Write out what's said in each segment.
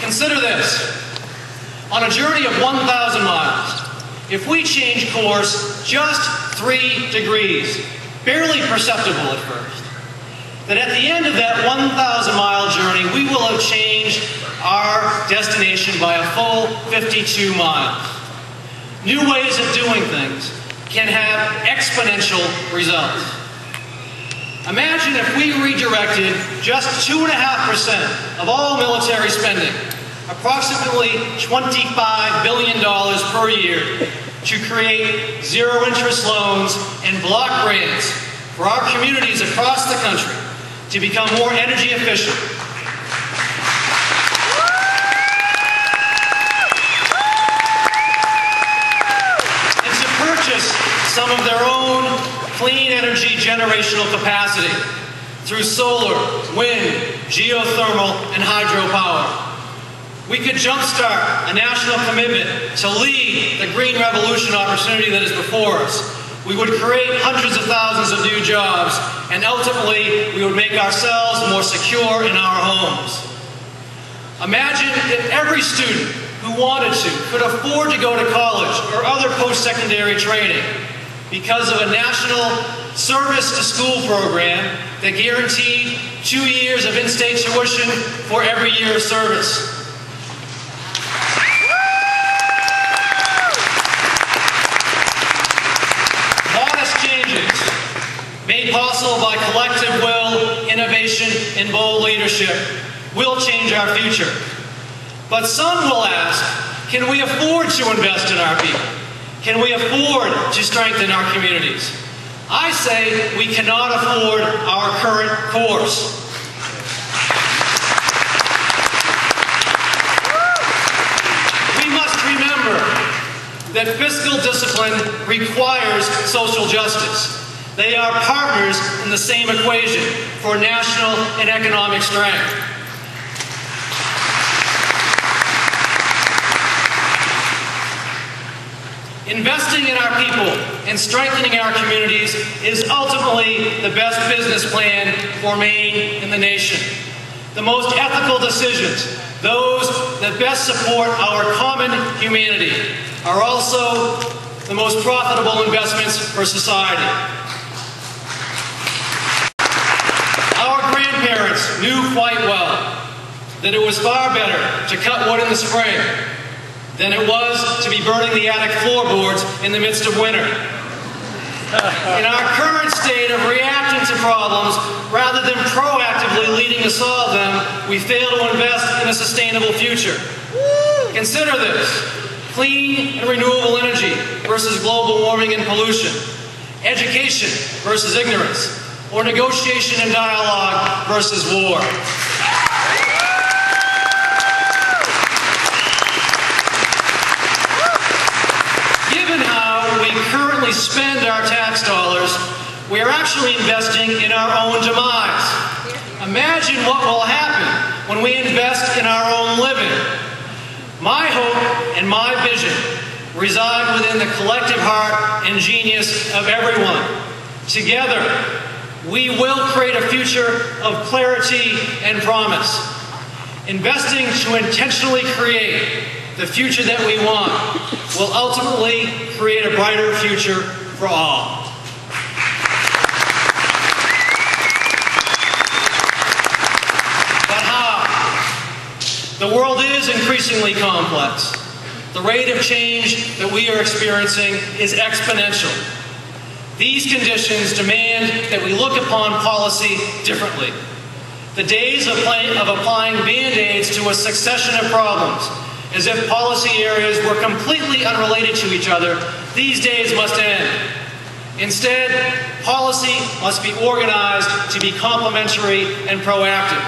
Consider this. On a journey of 1,000 miles, if we change course just 3 degrees, barely perceptible at first, then at the end of that 1,000-mile journey, we will have changed our destination by a full 52 miles. New ways of doing things can have exponential results. Imagine if we redirected just 2.5% of all military spending, approximately $25 billion per year, to create zero-interest loans and block grants for our communities across the country to become more energy efficient. And to purchase some of their own clean energy generational capacity through solar, wind, geothermal, and hydropower. We could jumpstart a national commitment to lead the green revolution opportunity that is before us. We would create hundreds of thousands of new jobs, and ultimately, we would make ourselves more secure in our homes. Imagine if every student who wanted to could afford to go to college or other post-secondary training because of a national service-to-school program that guaranteed 2 years of in-state tuition for every year of service. Made possible by collective will, innovation, and bold leadership, will change our future. But some will ask, can we afford to invest in our people? Can we afford to strengthen our communities? I say we cannot afford our current course. We must remember that fiscal discipline requires social justice. They are partners in the same equation for national and economic strength. Investing in our people and strengthening our communities is ultimately the best business plan for Maine and the nation. The most ethical decisions, those that best support our common humanity, are also the most profitable investments for society. Parents knew quite well that it was far better to cut wood in the spring than it was to be burning the attic floorboards in the midst of winter. In our current state of reacting to problems rather than proactively leading to solve them, we fail to invest in a sustainable future. Consider this: clean and renewable energy versus global warming and pollution, education versus ignorance, or negotiation and dialogue versus war. Given how we currently spend our tax dollars, we are actually investing in our own demise. Imagine what will happen when we invest in our own living. My hope and my vision reside within the collective heart and genius of everyone. Together, we will create a future of clarity and promise. Investing to intentionally create the future that we want will ultimately create a brighter future for all. But how? The world is increasingly complex. The rate of change that we are experiencing is exponential. These conditions demand that we look upon policy differently. The days of applying Band-Aids to a succession of problems, as if policy areas were completely unrelated to each other, these days must end. Instead, policy must be organized to be complementary and proactive.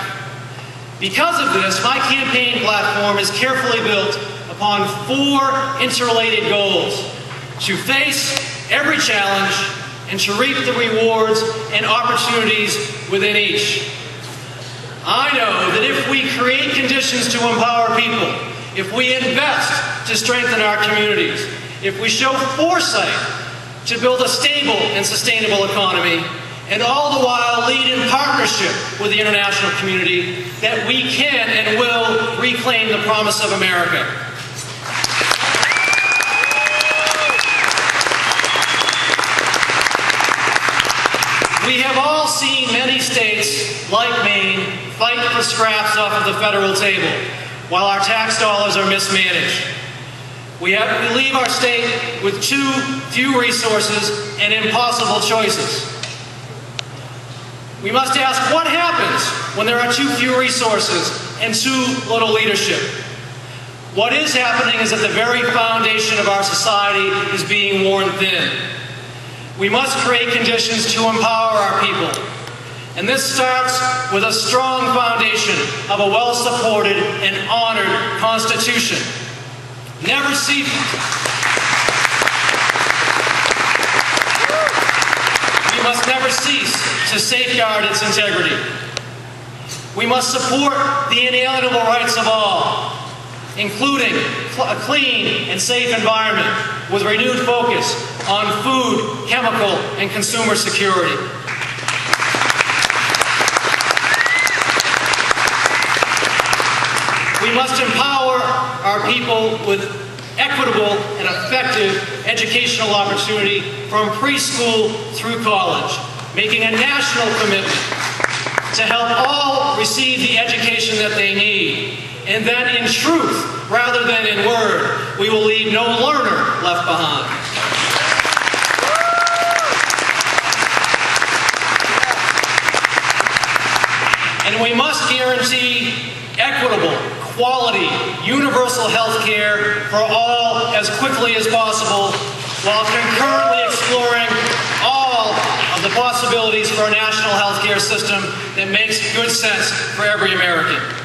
Because of this, my campaign platform is carefully built upon 4 interrelated goals: to face every challenge and to reap the rewards and opportunities within each. I know that if we create conditions to empower people, if we invest to strengthen our communities, if we show foresight to build a stable and sustainable economy, and all the while lead in partnership with the international community that we can and will reclaim the promise of America. We have all seen many states, like Maine, fight for scraps off of the federal table, while our tax dollars are mismanaged. We leave our state with too few resources and impossible choices. We must ask, what happens when there are too few resources and too little leadership? What is happening is that the very foundation of our society is being worn thin. We must create conditions to empower our people. And this starts with a strong foundation of a well-supported and honored Constitution. Never cease. We must never cease to safeguard its integrity. We must support the inalienable rights of all, including a clean and safe environment with renewed focus on food, chemical, and consumer security. We must empower our people with equitable and effective educational opportunity from preschool through college, making a national commitment to help all receive the education that they need. And then in truth, rather than in word, we will leave no learner left behind. And we must guarantee equitable, quality, universal health care for all as quickly as possible, while concurrently exploring all of the possibilities for a national health care system that makes good sense for every American.